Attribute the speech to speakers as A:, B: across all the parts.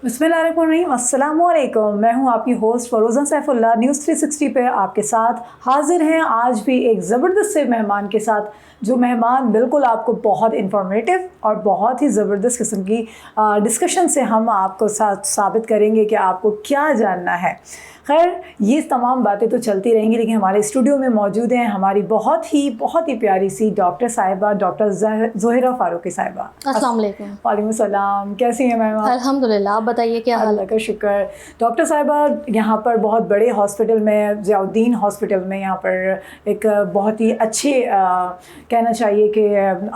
A: बिस्मिल्लाहिर्रहमानिर्रहीम, अस्सलामुअलैकुम। मैं हूं आपकी होस्ट फरोज़ा सैफुल्लाह। न्यूज़ 360 पे आपके साथ हाजिर हैं आज भी एक ज़बरदस्त से मेहमान के साथ, जो मेहमान बिल्कुल आपको बहुत इन्फॉर्मेटिव और बहुत ही ज़बरदस्त किस्म की डिस्कशन से हम आपको साथ साबित करेंगे कि आपको क्या जानना है। खैर, ये तमाम बातें तो चलती रहेंगी, लेकिन हमारे स्टूडियो में मौजूद हैं हमारी बहुत ही प्यारी सी डॉक्टर साहिबा, डॉक्टर ज़ोहरा फारूकी साहिबा।
B: अस्सलाम वालेकुम।
A: वालेकुम सलाम। कैसी हैं मैम?
B: अल्हम्दुलिल्लाह, आप बताइए क्या हाल?
A: अल्लाह का शुक्र। डॉक्टर साहिबा यहाँ पर बहुत बड़े हॉस्पिटल में, ज़ियाउद्दीन हॉस्पिटल में, यहाँ पर एक बहुत ही अच्छे कहना चाहिए कि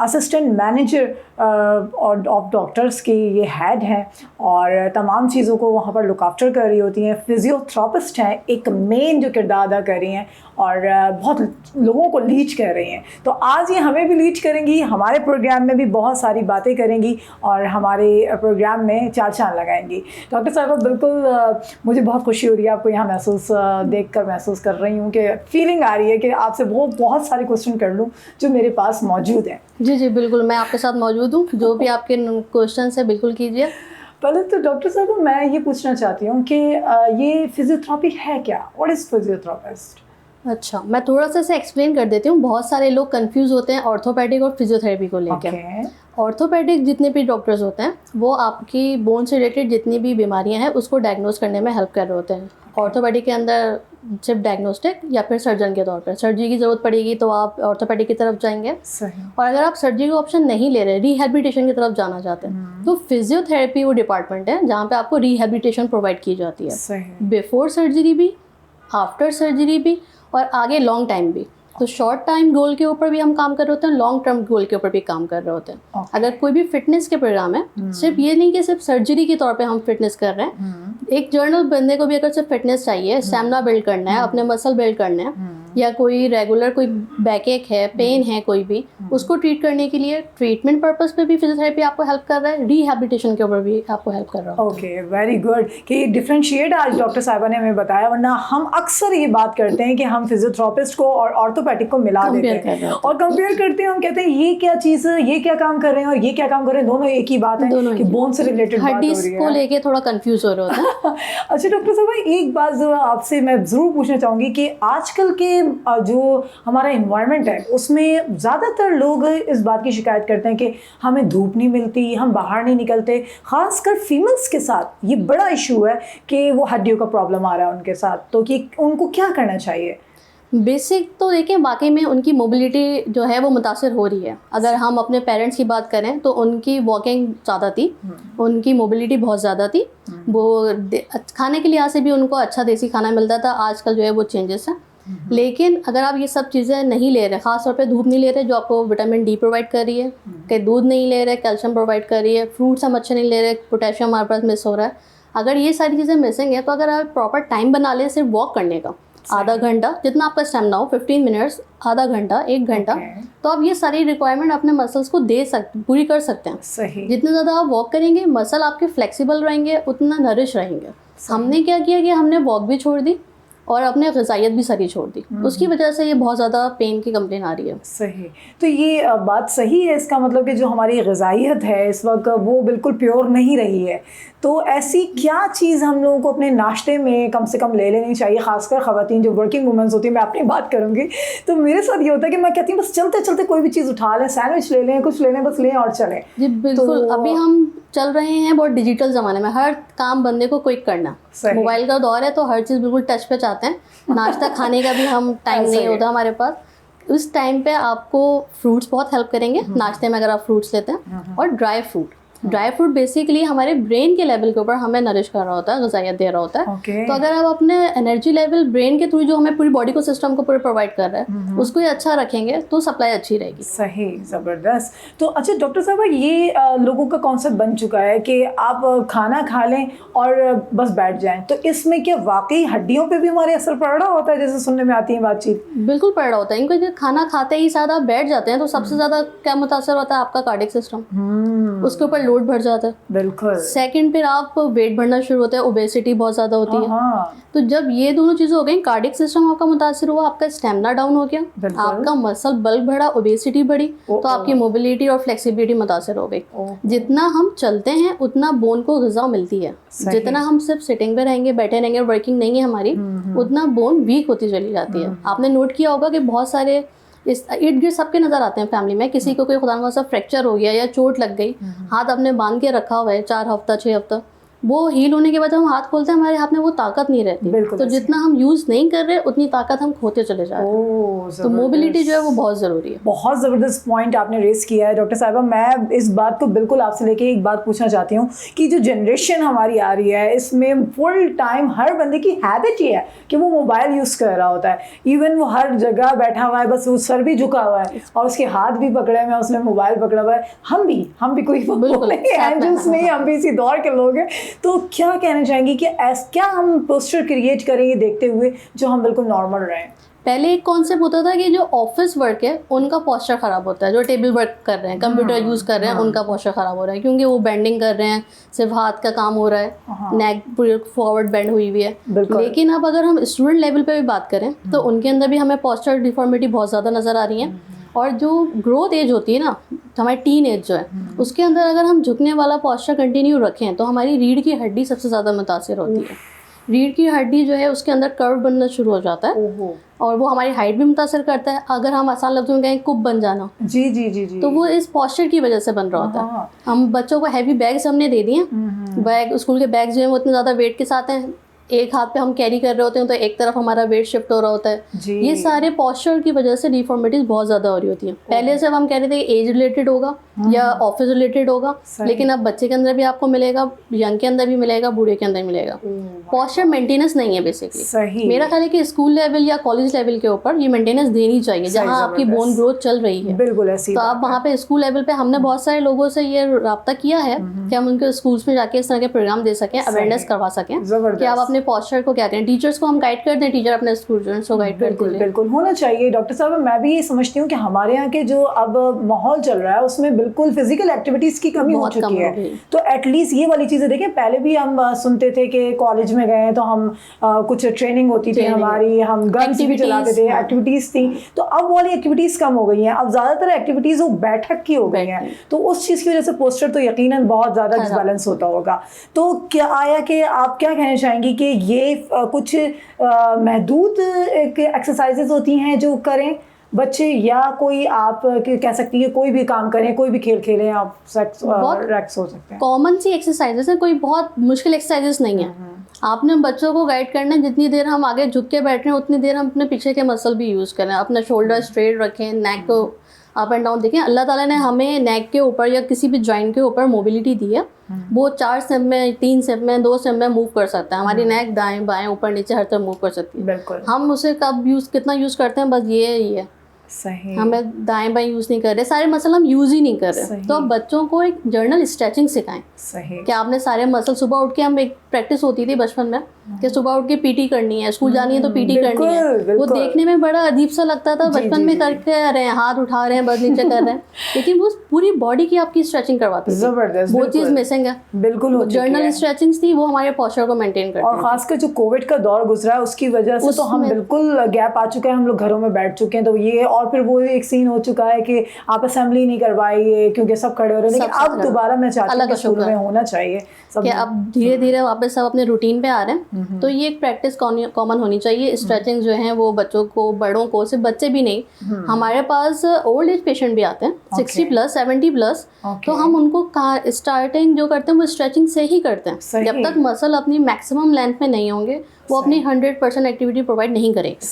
A: असिस्टेंट मैनेजर और ऑफ डॉक्टर्स की ये हेड हैं और तमाम चीज़ों को वहाँ पर लुक आफ्टर कर रही होती हैं। फिजियोथेरेपिस्ट हैं, एक मेन जो किरदार अदा कर रही हैं और बहुत लोगों को लीच कर रही हैं। तो आज ये हमें भी लीच करेंगी, हमारे प्रोग्राम में भी बहुत सारी बातें करेंगी और हमारे प्रोग्राम में चार चांद लगाएंगी। डॉक्टर साहिबा, बिल्कुल मुझे बहुत खुशी हो रही है आपको यहाँ महसूस कर रही हूँ कि फीलिंग आ रही है कि आपसे वो बहुत सारे क्वेश्चन कर लूँ जो मेरे पास मौजूद हैं।
B: जी, बिल्कुल, मैं आपके साथ मौजूद हूँ। जो भी आपके क्वेश्चन है बिल्कुल कीजिए।
A: पहले तो डॉक्टर साहब, मैं ये पूछना चाहती हूँ कि ये फिजियोथेरेपी है क्या? What is physiotherapist?
B: अच्छा, मैं थोड़ा सा इसे एक्सप्लेन कर देती हूँ। बहुत सारे लोग कंफ्यूज होते हैं ऑर्थोपेडिक और फिजियोथेरेपी को लेकर। ऑर्थोपेडिक जितने भी डॉक्टर्स होते हैं वो आपकी बोन से रिलेटेड जितनी भी बीमारियां हैं उसको डायग्नोस करने में हेल्प कर रहे होते हैं। ऑर्थोपेडिक के अंदर सिर्फ डायग्नोस्टिक या फिर सर्जन के तौर पर सर्जरी की ज़रूरत पड़ेगी तो आप ऑर्थोपेडिक की तरफ जाएंगे।
A: सही।
B: और अगर आप सर्जरी का ऑप्शन नहीं ले रहे, रिहैबिलिटेशन की तरफ जाना चाहते हैं, तो फिजियोथेरेपी वो डिपार्टमेंट है जहाँ पे आपको रिहैबिलिटेशन प्रोवाइड की जाती है।
A: सही।
B: बिफोर सर्जरी भी, आफ्टर सर्जरी भी और आगे लॉन्ग टाइम भी। तो शॉर्ट टाइम गोल के ऊपर भी हम काम कर रहे होते हैं, लॉन्ग टर्म गोल के ऊपर भी काम कर रहे होते हैं। अगर कोई भी फिटनेस के प्रोग्राम है, सिर्फ ये नहीं कि सिर्फ सर्जरी के तौर पे हम फिटनेस कर रहे हैं। एक जर्नल बंदे को भी अगर सिर्फ फिटनेस चाहिए, स्टैमिना बिल्ड करना है, अपने मसल बिल्ड करना है, या कोई रेगुलर कोई बैकएक है, पेन है कोई भी, उसको ट्रीट करने के लिए ट्रीटमेंट पर्पस पे भी फिजियोथेरेपी आपको हेल्प कर रहा है, रिहैबिलिटेशन के ऊपर भी आपको हेल्प कर रहा है।
A: ओके, वेरी गुड कि डिफरेंशिएट आज डॉक्टर साहिबा ने हमें बताया, वरना हम अक्सर ये बात करते हैं कि हम फिजियोथेरेपिस्ट को और ऑर्थोपेडिक को मिला देते हैं और कंपेयर करते हैं। हम कहते हैं ये क्या चीज़ है, ये क्या काम कर रहे हैं और ये क्या काम कर रहे हैं, दोनों एक ही बात है कि बोन से रिलेटेड बात हो रही है।
B: को लेके थोड़ा कंफ्यूज हो रहे होते हैं।
A: अच्छा डॉक्टर साहब, एक बात जो आपसे मैं ज़रूर पूछना चाहूँगी कि आजकल के जो हमारा इन्वायरमेंट है उसमें ज़्यादातर लोग इस बात की शिकायत करते हैं कि हमें धूप नहीं मिलती, हम बाहर नहीं निकलते। ख़ासकर फीमेल्स के साथ ये बड़ा इशू है कि वो हड्डियों का प्रॉब्लम आ रहा है उनके साथ, तो कि उनको क्या करना चाहिए?
B: बेसिक तो देखिए, बाकी में उनकी मोबिलिटी जो है वो मुतासर हो रही है। अगर हम अपने पेरेंट्स की बात करें तो उनकी वॉकिंग ज़्यादा थी, उनकी मोबिलिटी बहुत ज़्यादा थी, वो खाने के लिहाज से भी उनको अच्छा देसी खाना मिलता था। आजकल जो है वो चेंजेस हैं। लेकिन अगर आप ये सब चीज़ें नहीं ले रहे, ख़ास तौर पे धूप नहीं ले रहे जो आपको विटामिन डी प्रोवाइड कर रही है, कि दूध नहीं ले रहे, कैल्शियम प्रोवाइड कर रही है, फ्रूट्स हम अच्छे नहीं ले रहे, पोटेशियम हमारे पास मिस हो रहा है, अगर ये सारी चीज़ें मिसिंग है, तो अगर आप प्रॉपर टाइम बना लें सिर्फ वॉक करने का, आधा घंटा, जितना आपका स्टेमिना हो, 15 मिनट्स, आधा घंटा, 1 घंटा, तो आप ये सारी रिक्वायरमेंट अपने मसल्स को पूरी कर सकते हैं।
A: सही।
B: जितने ज़्यादा आप वॉक करेंगे, मसल आपके फ्लेक्सिबल रहेंगे, उतना नरिश रहेंगे। हमने क्या किया कि हमने वॉक भी छोड़ दी और अपने ग़िज़ाइयत भी सारी छोड़ दी, उसकी वजह से ये बहुत ज़्यादा पेन की कंप्लेन आ रही है।
A: सही। तो ये बात सही है, इसका मतलब कि जो हमारी ग़िज़ाइयत है इस वक्त वो बिल्कुल प्योर नहीं रही है। तो ऐसी क्या चीज़ हम लोगों को अपने नाश्ते में कम से कम ले लेनी चाहिए, ख़ासकर ख़वातीन जो वर्किंग वुमेंस होती हैं, मैं अपनी बात करूँगी। तो मेरे साथ ये होता है कि मैं कहती हूँ बस चलते चलते कोई भी चीज़ उठा लें, सैंडविच ले लें, कुछ ले लें, बस लें और चलें।
B: जी बिल्कुल।
A: तो
B: अभी हम चल रहे हैं बहुत डिजिटल ज़माने में, हर काम बंदे को क्विक करना, मोबाइल का दौर है, तो हर चीज़ बिल्कुल टच पे चाहते हैं। नाश्ता खाने का भी हम टाइम नहीं होता हमारे पास। उस टाइम पे आपको फ्रूट्स बहुत हेल्प करेंगे नाश्ते में, अगर आप फ्रूट्स लेते हैं। और ड्राई फ्रूट बेसिकली हमारे ब्रेन के लेवल के ऊपर हमें नरिश कर रहा होता है, ग़िज़ाइयत दे रहा होता है। तो अगर आप अपने एनर्जी लेवल ब्रेन के थ्रू जो हमें पूरी बॉडी को, सिस्टम को पूरे प्रोवाइड कर रहा है, उसको ये अच्छा रखेंगे तो सप्लाई अच्छी रहेगी।
A: सही, ज़बरदस्त। तो अच्छा डॉक्टर साहब, ये लोगों का कॉन्सेप्ट बन चुका है कि आप खाना खा लें और बस बैठ जाएं, तो इसमें क्या वाकई हड्डियों पे भी हमारे असर पड़ रहा होता है, जैसे सुनने में आती है बातचीत?
B: बिल्कुल पड़ रहा होता है, क्योंकि खाना खाते ही साथ आप बैठ जाते हैं तो सबसे ज़्यादा क्या मुतासर होता है, आपका कार्डियक सिस्टम, उसके ऊपर लोड बढ़ जाता है।
A: बिल्कुल।
B: सेकंड पे आप वेट बढ़ना शुरू होता है, ओबेसिटी बहुत ज़्यादा होती है। तो जब ये दोनों चीज़ें हो गई, कार्डियक सिस्टम आपका मुतासर हुआ, आपका स्टेमिना डाउन हो गया, आपका मसल बल्क बढ़ा, ओबेसिटी बढ़ी, तो आपकी मोबिलिटी और फ्लेक्सिबिलिटी मुतासर हो गई। जितना हम चलते हैं उतना बोन को ग़िज़ा मिलती है, जितना हम सिर्फ सिटिंग पे रहेंगे, बैठे रहेंगे, वर्किंग नहीं है हमारी, उतना बोन वीक होती चली जाती है। आपने नोट किया होगा कि बहुत सारे इस इर्द गिर्द सबके नज़र आते हैं फैमिली में, किसी को कोई खुदा न खास्ता फ्रैक्चर हो गया या चोट लग गई, हाथ आपने बांध के रखा हुआ है 4 हफ्ता 6 हफ्ता, वो हील होने के बाद हम हाथ खोलते हैं, हमारे हाथ में वो ताकत नहीं रहती। तो जितना हम यूज़ नहीं कर रहे उतनी ताकत हम खोते चले जा रहे हैं। तो मोबिलिटी जो है वो बहुत ज़रूरी है।
A: बहुत ज़बरदस्त पॉइंट आपने रेस किया है डॉक्टर साहिबा। मैं इस बात को बिल्कुल आपसे लेके एक बात पूछना चाहती हूँ कि जो जनरेशन हमारी आ रही है, इसमें फुल टाइम हर बंदे की हैबिट ये है कि वो मोबाइल यूज़ कर रहा होता है। इवन वो हर जगह बैठा हुआ है, बस वो सर भी झुका हुआ है और उसके हाथ भी पकड़े हुए हैं, उसने मोबाइल पकड़ा हुआ है। हम भी कोई एंजल्स नहीं, हम भी इसी दौर के लोग हैं। तो क्या कहना चाहेंगी कि क्या हम पोस्चर क्रिएट करेंगे देखते हुए जो हम बिल्कुल नॉर्मल रहें?
B: पहले एक कॉन्सेप्ट होता था कि जो ऑफिस वर्क है उनका पोस्चर ख़राब होता है, जो टेबल वर्क कर रहे हैं, कंप्यूटर यूज़ कर रहे हैं, उनका पोस्चर ख़राब हो रहा है क्योंकि वो बेंडिंग कर रहे हैं, सिर्फ हाथ का काम हो रहा है, नेक पूरी फॉरवर्ड बेंड हुई हुई है। लेकिन अब अगर हम स्टूडेंट लेवल पे भी बात करें तो उनके अंदर भी हमें पोस्चर डिफॉर्मिटी बहुत ज़्यादा नज़र आ रही है। और जो ग्रोथ एज होती है ना, हमारी टीन एज जो है, उसके अंदर अगर हम झुकने वाला पोस्चर कंटिन्यू रखें तो हमारी रीढ़ की हड्डी सबसे ज़्यादा मुतासिर होती है। रीढ़ की हड्डी जो है उसके अंदर कर्व बनना शुरू हो जाता है और वो हमारी हाइट भी मुतासर करता है। अगर हम आसान लफ्ज़ों में कहें कुप बन जाना, जी, तो वो इस पोस्चर की वजह से बन रहा होता है। हम बच्चों को हैवी बैग्स हमने दे दिए, बैग स्कूल के बैग्स जो हैं वो इतने ज़्यादा वेट के साथ हैं, एक हाथ पे हम कैरी कर रहे होते हैं तो एक तरफ हमारा वेट शिफ्ट हो रहा होता है। ये सारे पोस्चर की वजह से डिफॉर्मिटीज़ बहुत ज़्यादा हो रही होती हैं। पहले से हम कह रहे थे कि एज रिलेटेड होगा या ऑफिस रिलेटेड होगा, लेकिन अब बच्चे के अंदर भी आपको मिलेगा, यंग के अंदर भी मिलेगा, बूढ़े के अंदर मिलेगा। पोस्चर मेंटेनेंस नहीं है बेसिकली। मेरा ख्याल है कि स्कूल लेवल या कॉलेज लेवल के ऊपर ये मेंटेनेंस देनी चाहिए, जहाँ आपकी बोन ग्रोथ चल रही है।
A: बिल्कुल ऐसी
B: तो आप वहाँ पे स्कूल लेवल पे हमने बहुत सारे लोगों से ये रब्ता किया है कि हम उनके स्कूल्स में जाके इस तरह के प्रोग्राम दे सकें, अवेयरनेस करवा सकें कि आप अपने पोस्चर को क्या करें। टीचर्स को हम गाइड कर दें, टीचर अपने स्टूडेंट्स को गाइड कर दें।
A: बिल्कुल होना चाहिए डॉक्टर साहब। मैं भी ये समझती हूँ कि हमारे यहाँ के जो अब माहौल चल रहा है उसमें बिल्कुल फिजिकल एक्टिविटीज़ की कमी हो चुकी है। तो एटलीस्ट ये वाली चीज़ें देखें, पहले भी हम सुनते थे कि कॉलेज में गए तो हम कुछ ट्रेनिंग होती थी हमारी, हम गन्स भी चलाते थे, एक्टिविटीज़ थी। तो अब वाली एक्टिविटीज़ कम हो गई हैं, अब ज़्यादातर एक्टिविटीज़ वो बैठक की हो गई हैं। तो उस चीज़ की वजह से पोस्चर तो यकीनन बहुत ज़्यादा डिसबैलेंस होता होगा। तो क्या आया कि आप क्या कहना चाहेंगी कि ये कुछ महदूद एक्सरसाइजेज होती हैं जो करें बच्चे, या कोई आप कह सकती हैं कोई भी काम करें, कोई भी खेल खेलें, आप सेक्स रैक्स हो सकते हैं?
B: कॉमन सी एक्सरसाइजेस हैं, कोई बहुत मुश्किल एक्सरसाइजेस नहीं है। आपने बच्चों को गाइड करना है, जितनी देर हम आगे झुक के बैठ रहे हैं उतनी देर हम अपने पीछे के मसल भी यूज़ करें, अपना शोल्डर स्ट्रेट रखें, नेक को अप एंड डाउन देखें। अल्लाह ताला ने हमें नेक के ऊपर या किसी भी जॉइंट के ऊपर मोबिलिटी दी है। वो 4 स्टेप में, 3 स्टेप में, 2 स्टेप में मूव कर सकता है। हमारी नेक दाएं बाएं ऊपर नीचे हर तरफ मूव कर सकती है।
A: बिल्कुल।
B: हम उसे कब कितना यूज़ करते हैं, बस ये है
A: सही।
B: हमें दाएं बाएं यूज़ नहीं कर रहे, सारे मसल हम यूज़ ही नहीं कर रहे। तो अब बच्चों को एक जर्नल स्ट्रेचिंग सिखाएं।
A: सही।
B: कि आपने सारे मसल, सुबह उठ के हम एक प्रैक्टिस होती थी बचपन में कि सुबह उठ के पीटी करनी है, स्कूल जानी है तो पीटी करनी है। वो देखने में बड़ा अजीब सा लगता था, बचपन में करके आ रहे हैं, हाथ उठा रहे हैं, बस नीचे कर रहे हैं, लेकिन वो पूरी बॉडी की आपकी स्ट्रेचिंग करवाती थी।
A: जबरदस्त।
B: वो चीज़ मिसिंग है।
A: बिल्कुल।
B: जर्नल स्ट्रेचिंग्स थी, वो हमारे पोस्चर को मेंटेन करती है।
A: और खासकर जो कोविड का दौर गुजरा है उसकी वजह से तो हम बिल्कुल गैप आ चुका है, हम लोग घरों में बैठ चुके हैं। तो ये और फिर वो एक सीन हो चुका है कि आप असेंबली नहीं करवाइए क्योंकि सब खड़े हो रहे हैं। लेकिन अब दोबारा मैं चाहती हूँ कि स्कूल में होना चाहिए सब,
B: कि अब धीरे धीरे वापस सब अपने रूटीन पे आ रहे हैं। तो ये एक प्रैक्टिस कॉमन होनी चाहिए। स्ट्रेचिंग जो है वो बच्चों को, बड़ों को, सिर्फ बच्चे भी नहीं, हमारे पास ओल्ड एज पेशेंट भी आते हैं 60+, 70+। तो हम उनको स्टार्टिंग जो करते हैं वो स्ट्रेचिंग से ही करते हैं। जब तक मसल अपनी मैक्सिमम लेंथ में नहीं होंगे वो अपनी 100% एक्टिविटी प्रोवाइड नहीं करेंगे।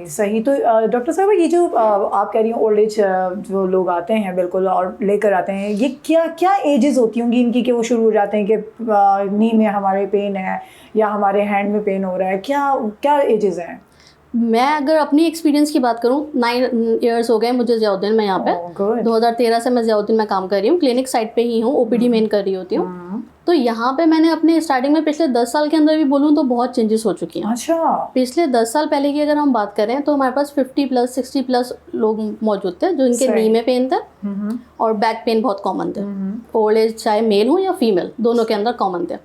A: सही। तो डॉक्टर साहब, ये जो आप कह रही हैं ओल्ड एज जो लोग आते हैं बिल्कुल और लेकर आते हैं, ये क्या एजेस होती होंगी इनकी कि वो शुरू हो जाते हैं कि नी में हमारे पेन है या हमारे हैंड में पेन हो रहा है, क्या एजेस हैं?
B: मैं अगर अपनी एक्सपीरियंस की बात करूं, 9 ईयर्स हो गए मुझे ज़ियाउद्दीन में, यहाँ पे 2013 से मैं ज़ियाउद्दीन में काम कर रही हूँ, क्लिनिक साइड पे ही हूँ, ओपीडी मेन कर रही होती हूँ। तो यहाँ पे मैंने अपने स्टार्टिंग में पिछले 10 साल के अंदर भी बोलूँ तो बहुत चेंजेस हो चुकी हैं।
A: अच्छा।
B: पिछले 10 साल पहले की अगर हम बात करें तो हमारे पास 50+ 60+ लोग मौजूद थे जो इनके नी में पेन थे और बैक पेन बहुत कॉमन थे। ओल्ड एज चाहे मेल हो या फीमेल, दोनों के अंदर कॉमन थे।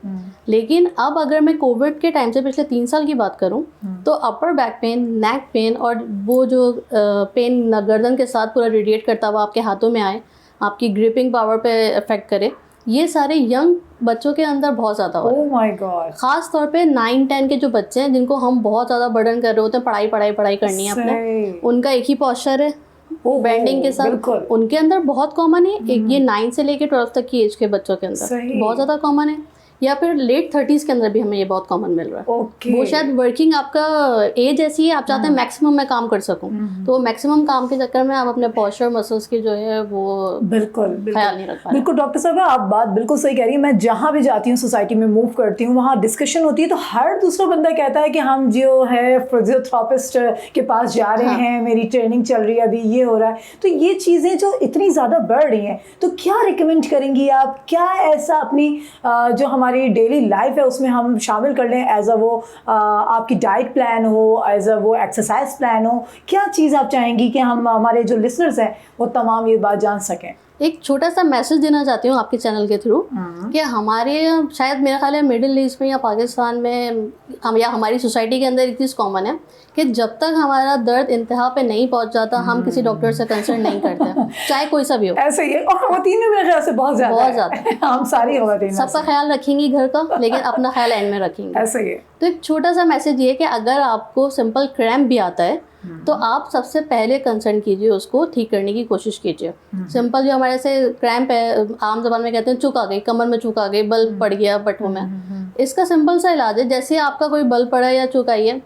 B: लेकिन अब अगर मैं कोविड के टाइम से पिछले 3 साल की बात करूं तो upper back pain, neck pain और वो जो पेन गर्दन के साथ पूरा रेडिएट करता हुआ आपके हाथों में आए, आपकी ग्रिपिंग पावर पे इफेक्ट करे, ये सारे यंग बच्चों के अंदर बहुत ज़्यादा हो रहा है।
A: Oh my God.
B: खास तौर पे 9-10 के जो बच्चे हैं जिनको हम बहुत ज़्यादा बर्डन कर रहे होते हैं, पढ़ाई करनी है अपने, उनका एक ही पॉस्चर है बेंडिंग के साथ, उनके अंदर बहुत कॉमन है। एक ये 9 से लेके 12 तक की एज के बच्चों के अंदर बहुत ज़्यादा कॉमन है, या फिर लेट 30s के अंदर भी हमें ये बहुत कॉमन मिल रहा है। वो शायद वर्किंग आपका एज ऐसी है, आप चाहते हैं मैक्सिमम मैं काम कर सकूं, तो मैक्सिमम काम के चक्कर में आप अपने पॉस्चर मसल्स की जो है वो
A: बिल्कुल
B: ख्याल नहीं रख पा रहे।
A: बिल्कुल डॉक्टर साहब आप बात बिल्कुल सही कह रही हैं। मैं जहाँ भी जाती हूँ सोसाइटी में मूव करती हूँ, वहाँ डिस्कशन होती है तो हर दूसरा बंदा कहता है कि हम जो है फिजियोथेरेपिस्ट के पास जा रहे हैं, मेरी ट्रेनिंग चल रही है, अभी ये हो रहा है। तो ये चीज़ें जो इतनी ज़्यादा बढ़ रही हैं तो क्या रिकमेंड करेंगी आप, क्या ऐसा अपनी जो हमारी डेली लाइफ है उसमें हम शामिल कर लें, एज अ वो आपकी डाइट प्लान हो, एज अ वो एक्सरसाइज प्लान हो, क्या चीज़ आप चाहेंगी कि हम हमारे जो लिसनर्स हैं वो तमाम ये बात जान सकें?
B: एक छोटा सा मैसेज देना चाहती हूँ आपके चैनल के थ्रू कि हमारे शायद मेरा ख्याल है मिडिल ईस्ट में या पाकिस्तान में हम या हमारी सोसाइटी के अंदर एक चीज़ कॉमन है कि जब तक हमारा दर्द इंतहा पे नहीं पहुंच जाता हम किसी डॉक्टर से कंसल्ट नहीं करते, चाहे कोई सा भी हो।
A: ऐसे ही है, और ख़वातीन मेरे ख्याल से बहुत ज़्यादा हम सारी ख़वातीन
B: सबका ख्याल रखेंगी घर का, लेकिन अपना ख्याल एंड में रखेंगे।
A: ऐसे ही है।
B: तो एक छोटा सा मैसेज ये कि अगर आपको सिंपल क्रैम्प भी आता है तो आप सबसे पहले कंसर्न कीजिए, उसको ठीक करने की कोशिश कीजिए। सिंपल जो हमारे से क्रैम्प है, आम जबान में कहते हैं चुक आ गई, कमर में चुक आ गई, बल पड़ गया बटों में, इसका सिंपल सा इलाज है, जैसे आपका कोई बल पड़ा या चुक आई है,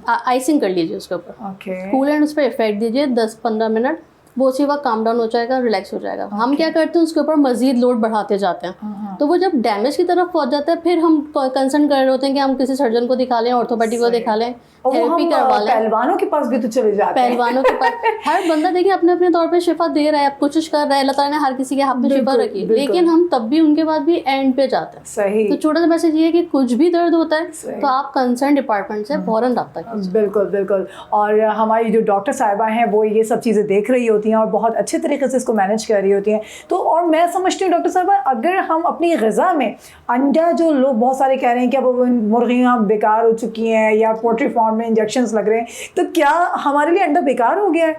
B: आइसिंग कर लीजिए उसके ऊपर, कूलेंट उस पर इफेक्ट दीजिए 10-15 मिनट, वो उसी वक्त काम डाउन हो जाएगा, रिलैक्स हो जाएगा। हम क्या करते हैं उसके ऊपर मजीद लोड बढ़ाते जाते हैं, तो वो जब डैमेज की तरफ पहुंच जाता है फिर हम कंसर्न कर रहे होते हैं कि हम किसी सर्जन को दिखा लें, ऑर्थोपेडिक को दिखा लें, थेरेपी करवा लें।
A: पहलवानों के पास भी तो चले जाते हैं।
B: पहलवानों के पास हर बंदा देखिए अपने अपने तौर पे शिफा दे रहा है, कोशिश कर रहा है, अल्लाह ताला ने हर किसी के हाथ में शिफा रखी है, लेकिन हम तब भी उनके बाद भी एंड पे जाते हैं।
A: सही।
B: तो छोटा सा मैसेज ये है कि कुछ भी दर्द होता है तो आप कंसर्न डिपार्टमेंट से फौरन रब्ता कीजिए।
A: बिल्कुल बिल्कुल। और हमारी जो डॉक्टर साहिबा हैं वो ये सब चीज़ें देख रही होती हैं और बहुत अच्छे तरीके से इसको मैनेज कर रही होती हैं। तो और मैं समझती हूँ डॉक्टर साहिबा, अगर हम अपनी ग़िज़ा में अंडा, जो लोग बहुत सारे कह रहे हैं कि अब मुर्गियाँ बेकार हो चुकी हैं या पोल्ट्री फार्म में इंजेक्शंस लग रहे हैं, तो क्या हमारे लिए अंडा बेकार हो गया है?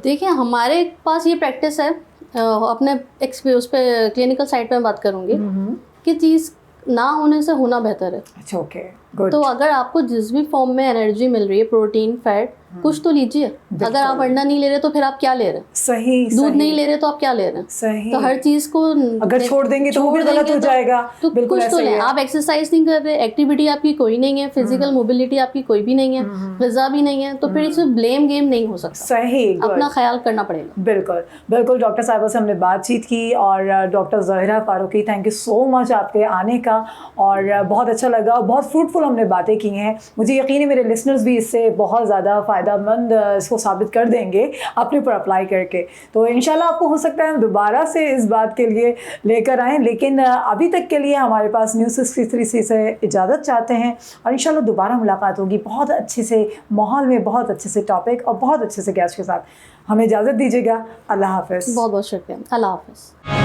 B: देखिए हमारे पास ये प्रैक्टिस है, अपने उस पर क्लिनिकल साइड पे बात करूँगी कि चीज़ ना होने से होना बेहतर है।
A: अच्छा, ओके, गुड।
B: तो अगर आपको जिस भी फॉर्म में एनर्जी मिल रही है, प्रोटीन, फैट, कुछ तो लीजिए। अगर आप अंडा नहीं ले रहे तो फिर आप क्या ले रहे हैं?
A: सही।
B: दूध नहीं ले रहे तो आप क्या ले रहे हैं?
A: सही।
B: तो हर चीज को
A: अगर छोड़ देंगे तो वो भी गलत हो जाएगा।
B: तो कुछ तो लें। आप एक्सरसाइज नहीं कर रहे, एक्टिविटी आपकी कोई नहीं है, फिजिकल मोबिलिटी आपकी कोई भी नहीं है, ग़िज़ा भी नहीं है, तो फिर इसमें ब्लेम गेम नहीं हो सकता।
A: सही,
B: अपना ख्याल करना पड़ेगा।
A: बिल्कुल बिल्कुल। डॉक्टर साहिबा से हमने बातचीत की और doctor Zahira Farooqui, thank you so much आपके आने का, और बहुत अच्छा लगा, बहुत फ्रूटफुल हमने बातें की हैं। मुझे यकीन है मेरे लिसनर्स भी इससे बहुत ज़्यादा फ़ायदामंद इसको साबित कर देंगे अपने ऊपर अप्लाई करके। तो इंशाल्लाह आपको हो सकता है हम दोबारा से इस बात के लिए लेकर आएँ, लेकिन अभी तक के लिए हमारे पास न्यूज़ 633 से इजाज़त चाहते हैं और इंशाल्लाह दोबारा मुलाकात होगी बहुत अच्छे से माहौल में, बहुत अच्छे से टॉपिक और बहुत अच्छे से गेस्ट के साथ। हमें इजाज़त दीजिएगा। अल्लाह हाफ़िज़।
B: बहुत बहुत शुक्रिया। अल्लाह हाफ़िज़।